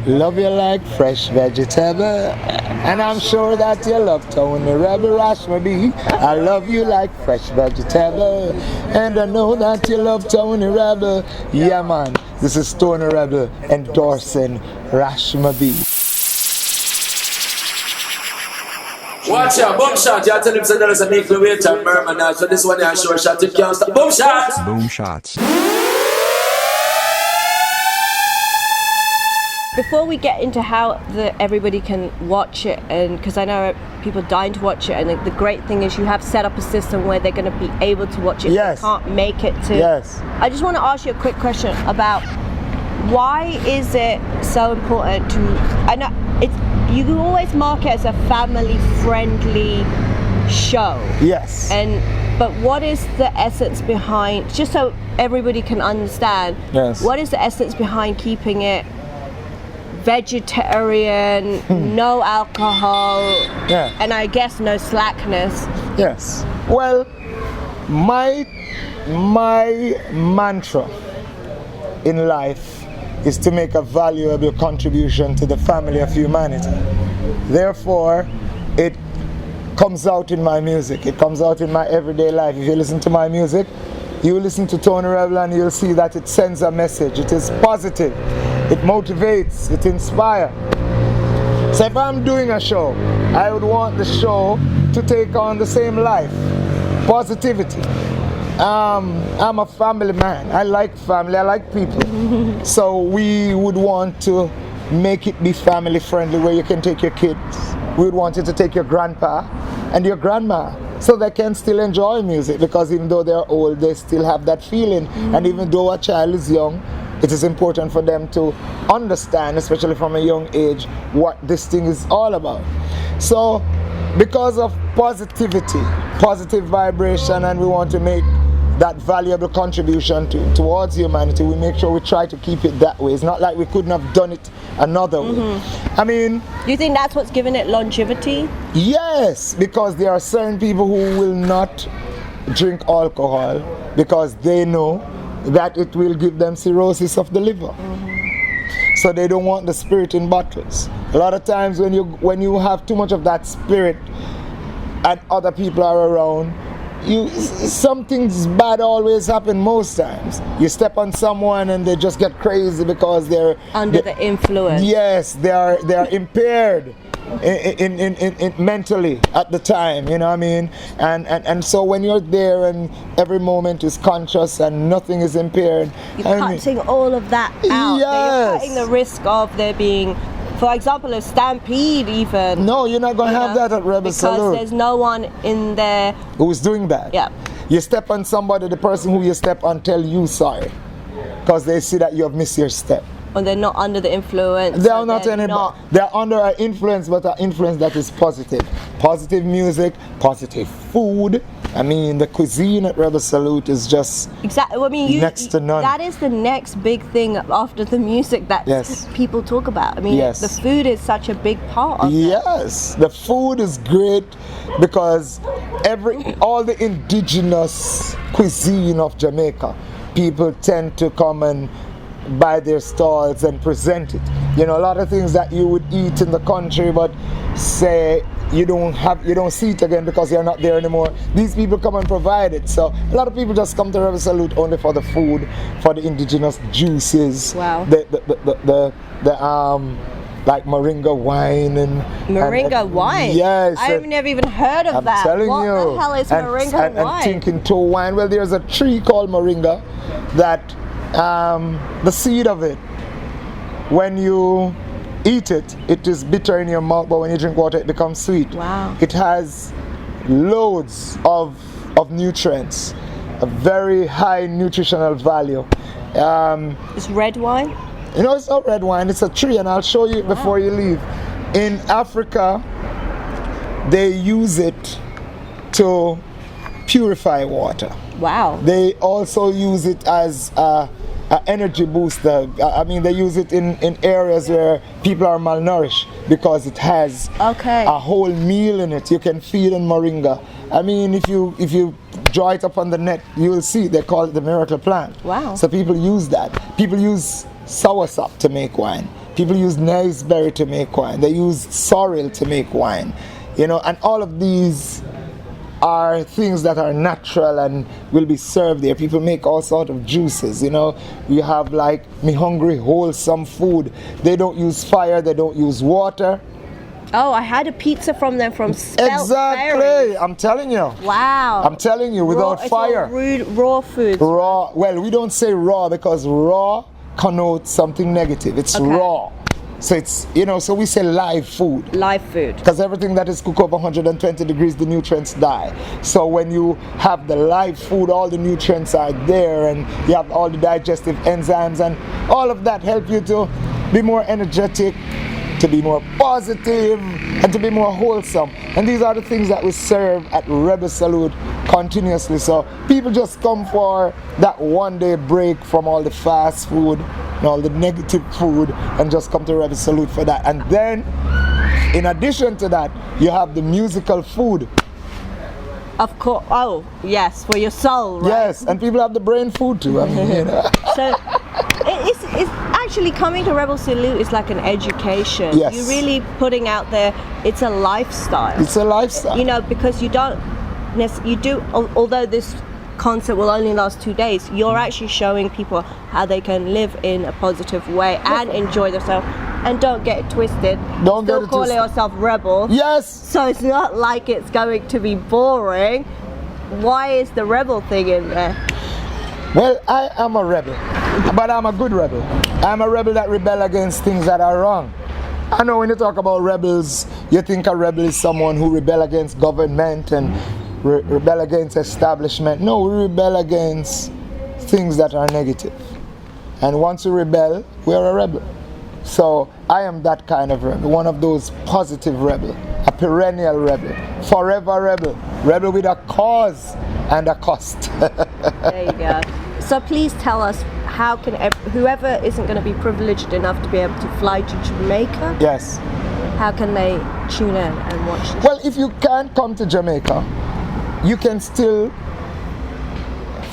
love you like fresh vegetable. And I'm sure that you love Tony Rebel Rashmody. I love you like fresh vegetable. And I know that you love Tony Rebel. Yeah, man. This is Tony Rebel endorsing Rashmody. Watch out, boom shot. You tell him say there is a make the weight and Merman now. So this one is a sure shot. It can't stop. Boom shot. Boom shots. Before we get into how everybody can watch it, and because I know people dying to watch it, and the great thing is you have set up a system where they're going to be able to watch it. Yes. They can't make it to. Yes. I just want to ask you a quick question about why is it so important to. I know you can always mark it as a family-friendly show. Yes. But what is the essence behind? Just so everybody can understand. Yes. What is the essence behind keeping it vegetarian, no alcohol, and I guess no slackness? Yes. Well, my mantra in life is to make a valuable contribution to the family of humanity. Therefore, it comes out in my music. It comes out in my everyday life. If you listen to my music, you listen to Tony Rebel and you'll see that it sends a message. It is positive. It motivates, it inspires. So if I'm doing a show, I would want the show to take on the same life, positivity. I'm a family man. I like family, I like people. So we would want to make it be family friendly where you can take your kids. We would want you to take your grandpa and your grandma so they can still enjoy music, because even though they're old, they still have that feeling. And even though a child is young, it is important for them to understand, especially from a young age, what this thing is all about. So, because of positivity, positive vibration, and we want to make that valuable contribution towards humanity, we make sure we try to keep it that way. It's not like we couldn't have done it another way. I mean... Do you think that's what's given it longevity? Yes, because there are certain people who will not drink alcohol because they know that it will give them cirrhosis of the liver. So they don't want the spirit in bottles. A lot of times when you have too much of that spirit and other people are around, something's bad always happen most times. You step on someone and they just get crazy because they're under the influence. Yes, they are impaired in mentally at the time, you know what I mean? And so when you're there and every moment is conscious and nothing is impaired, you're cutting all of that out. Yes. You're cutting the risk of there being, for example, a stampede even. No, you're not going to have that at Rebel Salute. Because there's no one in there who's doing that. Yeah. You step on somebody, the person who you step on tell you sorry because they see that you have missed your step. Or they're not under the influence. They are not anymore. They're under an influence, but an influence that is positive. Positive music, positive food. I mean, the cuisine at Rebel Salute is just exactly. I mean, next to none. That is the next big thing after the music that people talk about. I mean, the food is such a big part of it. Yes, the food is great because all the indigenous cuisine of Jamaica, people tend to come and buy their stalls and present it. You know, a lot of things that you would eat in the country, but say you don't see it again because you're not there anymore. These people come and provide it. So a lot of people just come to Rebel Salute only for the food, for the indigenous juices. Wow. The like Moringa wine and Moringa wine. Yes, I've never even heard of that. I'm telling what you. What the hell is Moringa wine? And thinking to wine. Well, there's a tree called Moringa that the seed of it, when you eat it, it is bitter in your mouth, but when you drink water, it becomes sweet. Wow. It has loads of nutrients, a very high nutritional value. It's red wine? You know, it's not red wine, it's a tree, and I'll show you it before you leave. In Africa, they use it to purify water. Wow. They also use it as an energy booster. I mean, they use it in areas where people are malnourished because it has a whole meal in it. You can feed on moringa. I mean, if you draw it up on the net, you will see they call it the miracle plant. Wow. So people use that. People use soursop to make wine. People use naseberry to make wine. They use sorrel to make wine. You know, and all of these are things that are natural and will be served there. People make all sorts of juices, you know. You have like Me Hungry wholesome food. They don't use fire, they don't use water. Oh, I had a pizza from them from Spelt Exactly. Berries. I'm telling you. Wow. I'm telling you, without It's all fire. raw foods. Raw. Well, we don't say raw because raw connotes something negative. It's Okay. raw. So it's, you know, so we say live food. Live food. Because everything that is cooked over 120 degrees, the nutrients die. So when you have the live food, all the nutrients are there, and you have all the digestive enzymes, and all of that help you to be more energetic, to be more positive, and to be more wholesome. And these are the things that we serve at Rebel Salute continuously. So people just come for that one day break from all the fast food and all the negative food, and just come to Rebel Salute for that. And then in addition to that, you have the musical food. Of course. Oh, yes, for your soul, right? Yes, and people have the brain food too. I mean, you know. So it's actually coming to Rebel Salute is like an education. Yes. You're really putting out there, it's a lifestyle. It's a lifestyle. You know, because you don't, you do, although this concert will only last 2 days, you're actually showing people how they can live in a positive way and enjoy themselves. And don't get it twisted. Don't Still get it call twisted. yourself Rebel. Yes. So it's not like it's going to be boring. Why is the Rebel thing in there? Well, I am a rebel, but I'm a good rebel. I'm a rebel that rebel against things that are wrong. I know when you talk about rebels, you think a rebel is someone who rebel against government and rebel against establishment. No, we rebel against things that are negative. And once we rebel, we are a rebel. So I am that kind of rebel, one of those positive rebel, a perennial rebel, forever rebel, rebel with a cause and a cost. There you go. So please tell us, how can whoever isn't going to be privileged enough to be able to fly to Jamaica, Yes. how can they tune in and watch this? Well, if you can't come to Jamaica, you can still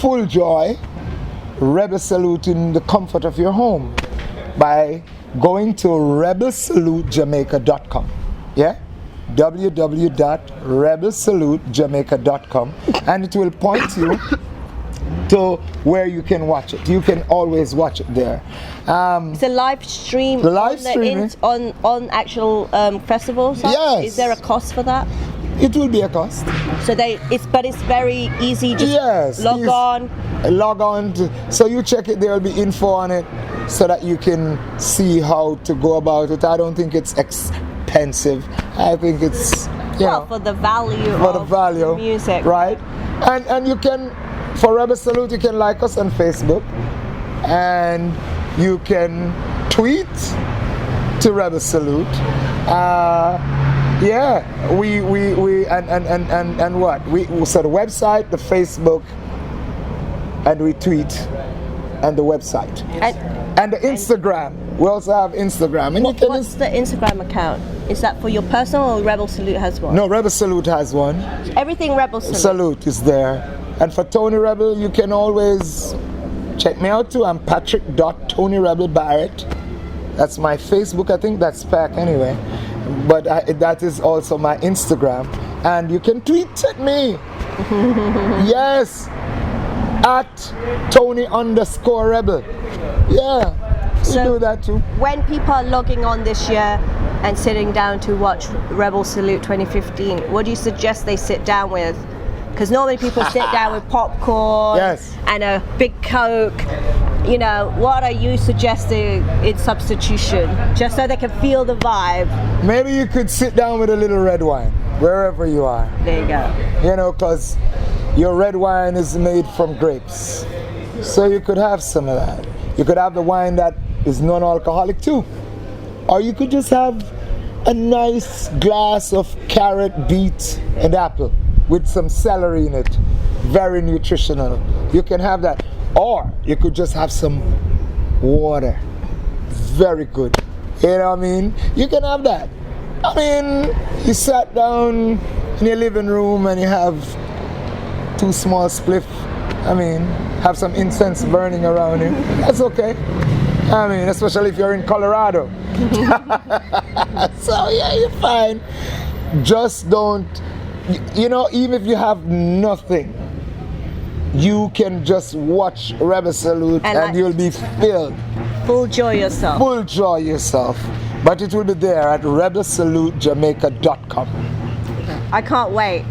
full joy Rebel Salute in the comfort of your home by going to rebelsalutejamaica.com. Yeah? www.rebelsalutejamaica.com, and it will point you to where you can watch it. You can always watch it there. It's a live stream Live on the streaming. on actual festivals. Yes. Is there a cost for that? It will be a cost. So it's very easy. Just Yes. log it's- on. Log on. So you check it. There will be info on it, so that you can see how to go about it. I don't think it's expensive. I think it's For the value for the of value, music. right? And you can, for Rebel Salute, you can like us on Facebook, and you can tweet to Rebel Salute. We what? So the website, the Facebook, and we tweet, and the website, and the Instagram. We also have Instagram, and you can. What's the Instagram account? Is that for your personal, or Rebel Salute has one? No, Rebel Salute has one. Everything Rebel Salute. Salute is there. And for Tony Rebel, you can always check me out too. I'm Patrick.TonyRebelBarrett. That's my Facebook. I think that's Pac anyway. But that is also my Instagram. And you can tweet at me. Yes. At Tony_Rebel. Yeah. We do that too. When people are logging on this year and sitting down to watch Rebel Salute 2015, what do you suggest they sit down with? Because normally people sit down with popcorn Yes. and a big Coke. You know, what are you suggesting in substitution? Just so they can feel the vibe. Maybe you could sit down with a little red wine, wherever you are. There you go. You know, because your red wine is made from grapes. So you could have some of that. You could have the wine that is non-alcoholic too. Or you could just have a nice glass of carrot, beet, and apple with some celery in it. Very nutritional. You can have that. Or you could just have some water. Very good. You know what I mean? You can have that. I mean, you sat down in your living room and you have 2 small spliff. I mean, have some incense burning around you. That's okay. I mean, especially if you're in Colorado. So yeah, you're fine. Just don't, you know, even if you have nothing, you can just watch Rebel Salute and you'll be filled. Full joy yourself. Full joy yourself. But it will be there at rebelsalutejamaica.com. I can't wait.